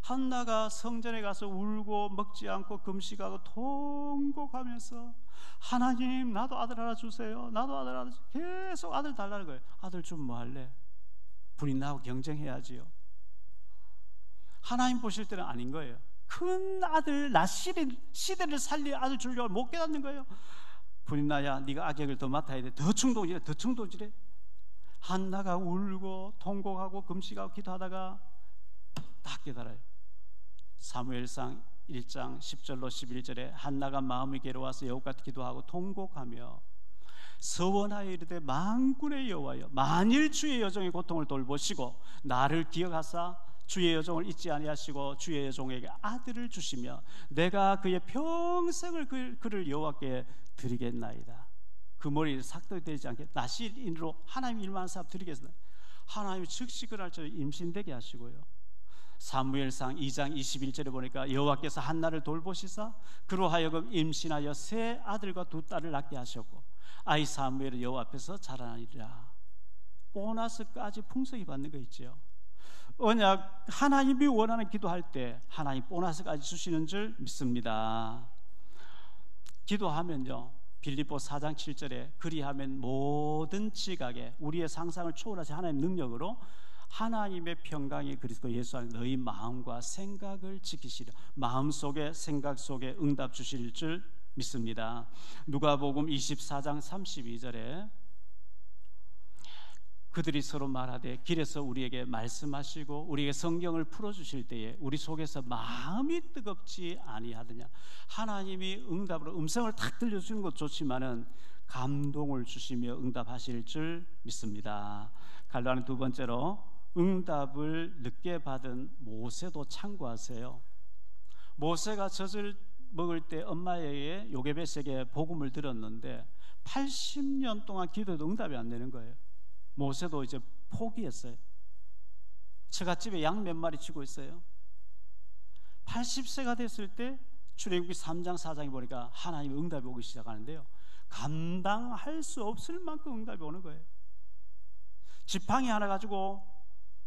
한나가 성전에 가서 울고 먹지 않고 금식하고 통곡하면서 하나님 나도 아들 하나 주세요. 나도 아들 하나 주세요. 계속 아들 달라는 거예요. 아들 주면 뭐 할래? 분인나하고 경쟁해야지요. 하나님 보실 때는 아닌 거예요. 큰 아들 시대를 살릴 아들 주려고 못 깨닫는 거예요. 분인나야 네가 악역을 더 맡아야 돼. 더 충동질해. 더 충동질해. 한나가 울고 통곡하고 금식하고 기도하다가 딱 깨달아요. 사무엘상 1장 10절로 11절에 한나가 마음이 괴로워서 여호와께 기도하고 통곡하며 서원하여 이르되 만군의 여호와여 만일 주의 여종의 고통을 돌보시고 나를 기억하사 주의 여종을 잊지 아니하시고 주의 여종에게 아들을 주시며 내가 그의 평생을 그를 여호와께 드리겠나이다. 그 머리를 삭도되지 않게 나실인으로 하나님 일만 사업 드리겠습니다. 하나님이 즉시 그날 저 임신되게 하시고요. 사무엘상 2장 21절에 보니까 여호와께서 한나를 돌보시사 그로 하여금 임신하여 세 아들과 두 딸을 낳게 하셨고 아이 사무엘은 여호와 앞에서 자라나니라. 보너스까지 풍성히 받는 거 있죠. 언약, 하나님이 원하는 기도할 때 하나님 보너스까지 주시는 줄 믿습니다. 기도하면요, 빌립보 4장 7절에 그리하면 모든 지각에 우리의 상상을 초월하신 하나님의 능력으로 하나님의 평강이 그리스도 예수 안에 너희 마음과 생각을 지키시려, 마음속에 생각 속에 응답 주실 줄 믿습니다. 누가복음 24장 32절에 그들이 서로 말하되 길에서 우리에게 말씀하시고 우리에게 성경을 풀어주실 때에 우리 속에서 마음이 뜨겁지 아니하더냐. 하나님이 응답으로 음성을 탁 들려주는 것도 좋지만은 감동을 주시며 응답하실 줄 믿습니다. 갈라는 두 번째로 응답을 늦게 받은 모세도 참고하세요. 모세가 젖을 먹을 때 엄마에게 요게벳에게 복음을 들었는데 80년 동안 기도해도 응답이 안 되는 거예요. 모세도 이제 포기했어요. 처갓집에 양 몇 마리 치고 있어요. 80세가 됐을 때 출애굽기 3장 4장에 보니까 하나님의 응답이 오기 시작하는데요, 감당할 수 없을 만큼 응답이 오는 거예요. 지팡이 하나 가지고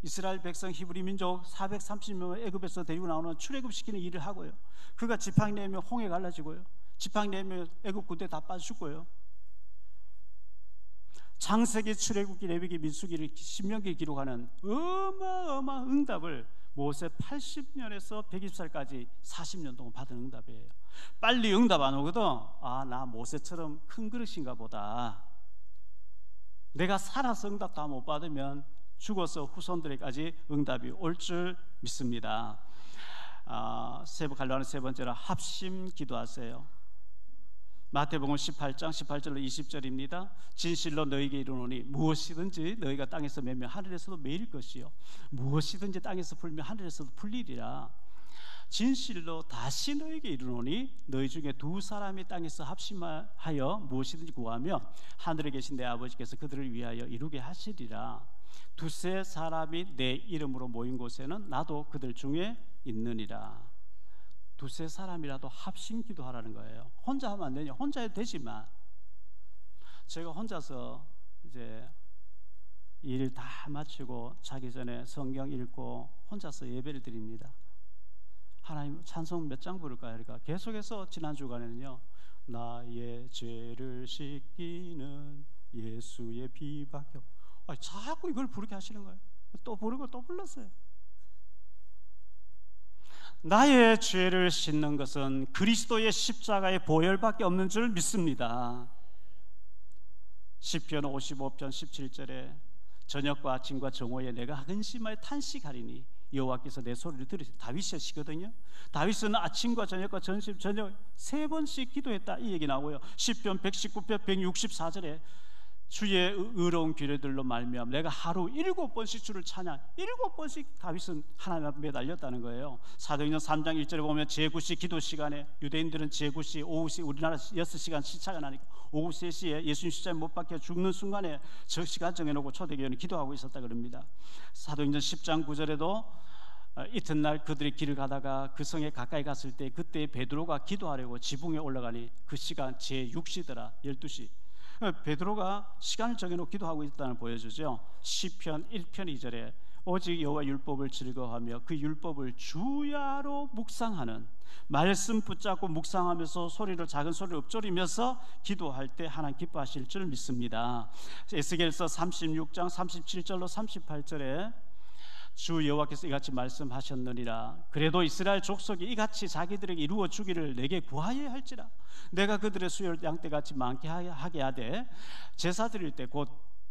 이스라엘 백성 히브리 민족 430명을 애굽에서 데리고 나오는 출애굽시키는 일을 하고요, 그가 지팡이 내면 홍해 갈라지고요, 지팡이 내면 애굽 군대 다 빠져 죽고요, 창세기, 출애굽기, 레위기, 민수기를 신명기 기록하는 어마어마한 응답을 모세 80년에서 120살까지 40년 동안 받은 응답이에요. 빨리 응답 안 오거든. 아, 나 모세처럼 큰 그릇인가 보다. 내가 살아서 응답 다 못 받으면 죽어서 후손들에게까지 응답이 올 줄 믿습니다. 갈라는 세 번째로 합심 기도하세요. 마태복음 18장 18절로 20절입니다. 진실로 너희에게 이르노니 무엇이든지 너희가 땅에서 매면 하늘에서도 매일 것이요 무엇이든지 땅에서 풀면 하늘에서도 풀리리라. 진실로 다시 너희에게 이르노니 너희 중에 두 사람이 땅에서 합심하여 무엇이든지 구하면 하늘에 계신 내 아버지께서 그들을 위하여 이루게 하시리라. 두세 사람이 내 이름으로 모인 곳에는 나도 그들 중에 있느니라. 두세 사람이라도 합심 기도하라는 거예요. 혼자 하면 안 되냐? 혼자 해도 되지만 제가 혼자서 이제 일 다 마치고 자기 전에 성경 읽고 혼자서 예배를 드립니다. 하나님 찬송 몇 장 부를까요? 그러니까 계속해서 지난 주간에는요, 나의 죄를 씻기는 예수의 피밖에 없. 자꾸 이걸 부르게 하시는 거예요. 또 부르고 또 불렀어요. 나의 죄를 씻는 것은 그리스도의 십자가의 보혈밖에 없는 줄 믿습니다. 시편 55편 17절에 저녁과 아침과 정오에 내가 근심하여 탄식하리니 여호와께서 내 소리를 들으시고, 다윗의 시거든요. 다윗은 아침과 저녁과 전심 저녁 세 번씩 기도했다, 이 얘기 나오고요. 시편 119편 164절에 주의 의로운 규례들로 말미암아 내가 하루 7번씩 주를 찬양, 7번씩 다윗은 하나님 앞에 매달렸다는 거예요. 사도행전 3장 1절에 보면 제9시 기도 시간에 유대인들은 제9시 오후시, 우리나라 6시간 시차가 나니까 오후 3시에 예수님 십자가에 못 박혀 죽는 순간에 저 시간 정해놓고 초대교회는 기도하고 있었다 그럽니다. 사도행전 10장 9절에도 이튿날 그들이 길을 가다가 그 성에 가까이 갔을 때 그때 베드로가 기도하려고 지붕에 올라가니 그 시간 제6시더라, 12시. 베드로가 시간을 정해놓고 기도하고 있다는 걸 보여주죠. 시편 1편 2절에 오직 여호와 율법을 즐거워하며 그 율법을 주야로 묵상하는, 말씀 붙잡고 묵상하면서 소리를 작은 소리를 읊조리면서 기도할 때 하나님 기뻐하실 줄 믿습니다. 에스겔서 36장 37절로 38절에 주 여호와께서 이같이 말씀하셨느니라. 그래도 이스라엘 족속이 이같이 자기들에게 이루어 주기를 내게 구하여야 할지라. 내가 그들의 수요를 양떼같이 많게 하게 하되 제사 드릴 때 곧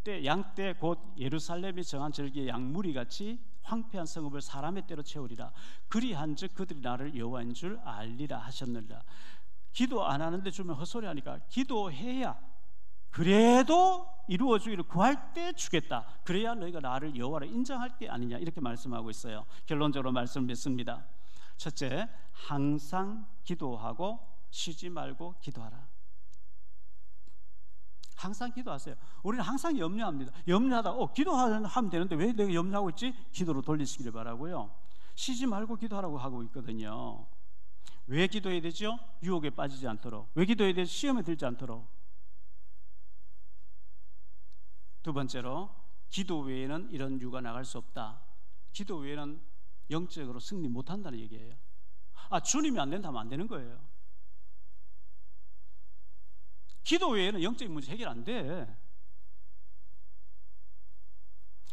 양떼 곧 예루살렘이 정한 절기의 양무리같이 황폐한 성읍을 사람의 때로 채우리라. 그리한즉 그들이 나를 여호와인 줄 알리라 하셨느니라. 기도 안 하는데 주면 헛소리하니까 기도해야 그래도 이루어 주기를 구할 때 주겠다. 그래야 너희가 나를 여호와로 인정할 게 아니냐, 이렇게 말씀하고 있어요. 결론적으로 말씀을 맺습니다. 첫째, 항상 기도하고 쉬지 말고 기도하라. 항상 기도하세요. 우리는 항상 염려합니다. 염려하다 기도하면 되는데 왜 내가 염려하고 있지? 기도로 돌리시기를 바라고요. 쉬지 말고 기도하라고 하고 있거든요. 왜 기도해야 되죠? 유혹에 빠지지 않도록. 왜 기도해야 되죠? 시험에 들지 않도록. 두 번째로 기도 외에는 이런 유가 나갈 수 없다. 기도 외에는 영적으로 승리 못한다는 얘기예요. 주님이 안 된다면 안 되는 거예요. 기도 외에는 영적인 문제 해결 안 돼.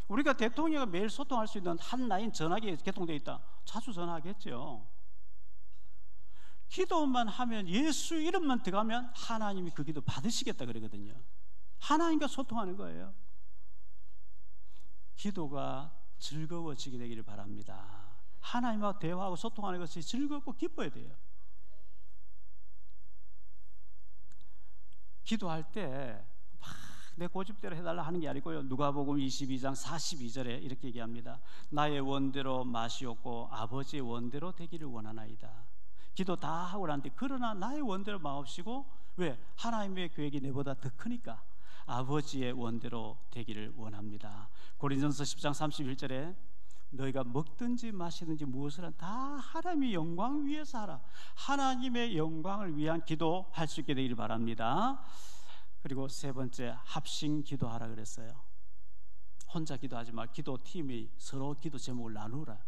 우리가 대통령과 매일 소통할 수 있는 한 라인 전화기 개통되어 있다. 자주 전화하겠죠. 기도만 하면, 예수 이름만 들어가면 하나님이 그 기도 받으시겠다 그러거든요. 하나님과 소통하는 거예요. 기도가 즐거워지게 되기를 바랍니다. 하나님과 대화하고 소통하는 것이 즐겁고 기뻐야 돼요. 기도할 때 막 내 고집대로 해달라 하는 게 아니고요. 누가복음 22장 42절에 이렇게 얘기합니다. 나의 원대로 마시옵고 아버지의 원대로 되기를 원하나이다. 기도 다 하고 나는데, 그러나 나의 원대로 마옵시고, 왜? 하나님의 계획이 내보다 더 크니까 아버지의 원대로 되기를 원합니다. 고린전서 10장 31절에 너희가 먹든지 마시든지 무엇을 하든 다 하나님의 영광 위해서 하라. 하나님의 영광을 위한 기도할 수 있게 되기를 바랍니다. 그리고 세 번째, 합심 기도하라 그랬어요. 혼자 기도하지 말. 기도팀이 서로 기도 제목을 나누라.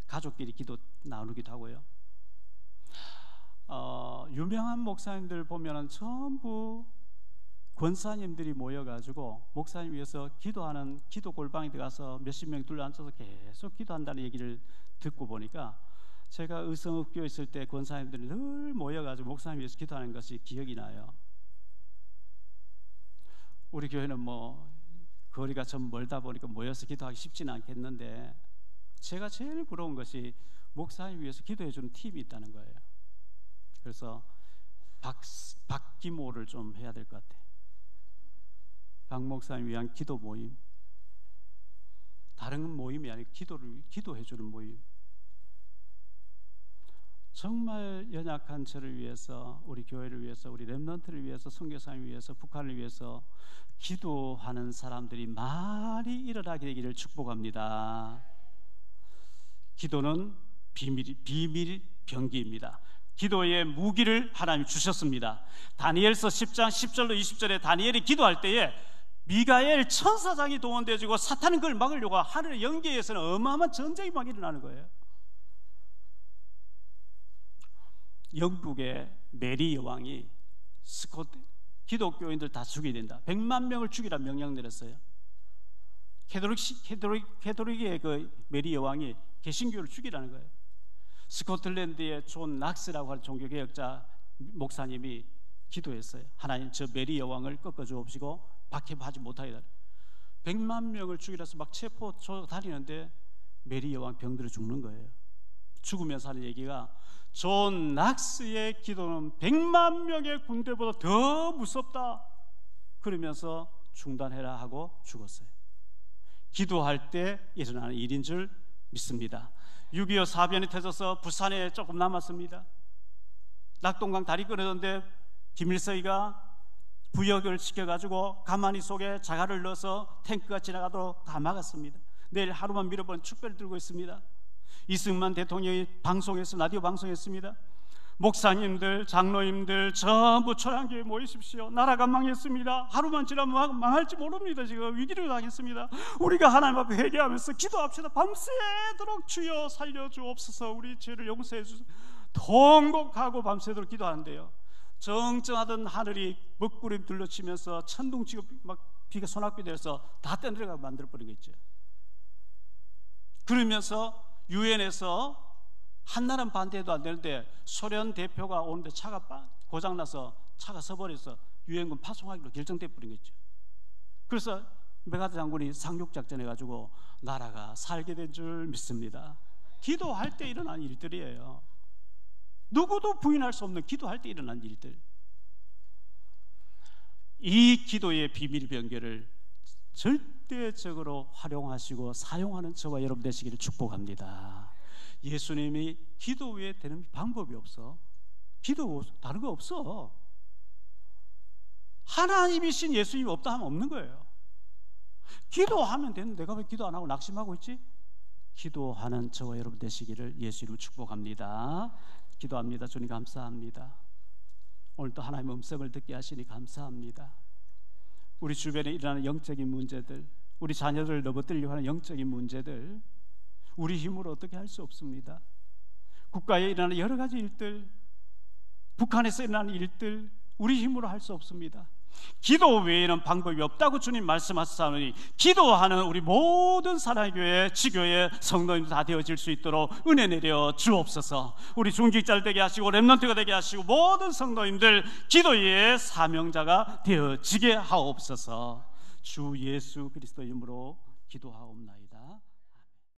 가족끼리 기도 나누기도 하고요. 유명한 목사님들 보면은 전부 권사님들이 모여가지고 목사님 위해서 기도하는 기도 골방에 들어가서 몇십 명 둘러앉아서 계속 기도한다는 얘기를 듣고 보니까, 제가 의성읍교회 있을 때 권사님들이 늘 모여가지고 목사님 위해서 기도하는 것이 기억이 나요. 우리 교회는 뭐 거리가 좀 멀다 보니까 모여서 기도하기 쉽지는 않겠는데, 제가 제일 부러운 것이 목사님 위해서 기도해 주는 팀이 있다는 거예요. 그래서 박기모를 좀 해야 될 것 같아요. 박 목사님 위한 기도 모임, 다른 모임이 아니고 기도해 주는 모임. 정말 연약한 저를 위해서, 우리 교회를 위해서, 우리 렘넌트를 위해서, 선교사님을 위해서, 북한을 위해서 기도하는 사람들이 많이 일어나게 되기를 축복합니다. 기도는 비밀 병기입니다. 기도의 무기를 하나님이 주셨습니다. 다니엘서 10장 10절로 20절에 다니엘이 기도할 때에 미가엘 천사장이 동원되어지고 사탄은 그걸 막으려고 하늘의 영계에서는 어마어마한 전쟁이 막 일어나는 거예요. 영국의 메리 여왕이 기독교인들 다 죽여야 된다. 100만 명을 죽이라 명령 내렸어요. 캐톨릭의 그 메리 여왕이 개신교를 죽이라는 거예요. 스코틀랜드의 존 낙스라고 하는 종교개혁자 목사님이 기도했어요. 하나님, 저 메리 여왕을 꺾어 주옵시고 박해하지 못하게 하라. 100만 명을 죽이라서 막 체포 다니는데 메리 여왕 병들어 죽는 거예요. 죽으면서 하는 얘기가, 존 낙스의 기도는 100만 명의 군대보다 더 무섭다 그러면서 중단해라 하고 죽었어요. 기도할 때 일어나는 일인 줄 믿습니다. 6.25 사변이 터져서 부산에 조금 남았습니다. 낙동강 다리 끊어졌는데 김일성이가 부역을 시켜가지고 가마니 속에 자갈을 넣어서 탱크가 지나가도록 다 막았습니다. 내일 하루만 밀어버린 축배를 들고 있습니다. 이승만 대통령이 라디오 방송했습니다. 목사님들, 장로님들 전부 초량교에 모이십시오. 나라가 망했습니다. 하루만 지나면 망할지 모릅니다. 지금 위기를 당했습니다. 우리가 하나님 앞에 회개하면서 기도합시다. 밤새도록 주여 살려주옵소서, 우리 죄를 용서해 주소서. 통곡하고 밤새도록 기도하는데요, 정정하던 하늘이 먹구름 둘러치면서 천둥치고 막 비가 소낙비 돼서 다 떠내려가 만들어버린 거 있죠. 그러면서 유엔에서 한나라는 반대해도 안 되는데 소련 대표가 오는데 차가 고장나서 차가 서버려서 유엔군 파송하기로 결정돼 버린 거죠. 그래서 메가드 장군이 상륙작전 해가지고 나라가 살게 된 줄 믿습니다. 기도할 때 일어난 일들이에요. 누구도 부인할 수 없는 기도할 때 일어난 일들. 이 기도의 비밀 병결을 절대적으로 활용하시고 사용하는 저와 여러분 되시기를 축복합니다. 예수님이 기도 외에 되는 방법이 없어. 기도 다른 거 없어. 하나님이신 예수님이 없다 하면 없는 거예요. 기도하면 되는데 내가 왜 기도 안 하고 낙심하고 있지? 기도하는 저와 여러분 되시기를 예수 이름으로 축복합니다. 기도합니다. 주님 감사합니다. 오늘도 하나님의 음성을 듣게 하시니 감사합니다. 우리 주변에 일어나는 영적인 문제들, 우리 자녀들을 넘어뜨리려고 하는 영적인 문제들 우리 힘으로 어떻게 할 수 없습니다. 국가에 일어나는 여러 가지 일들, 북한에서 일어나는 일들 우리 힘으로 할 수 없습니다. 기도 외에는 방법이 없다고 주님 말씀하셨사오니 기도하는 우리 모든 사랑교회, 지교회 성도님들 다 되어질 수 있도록 은혜 내려 주옵소서. 우리 중직자를 되게 하시고 렘넌트가 되게 하시고 모든 성도님들 기도의 사명자가 되어지게 하옵소서. 주 예수 그리스도 이름으로 기도하옵나이다.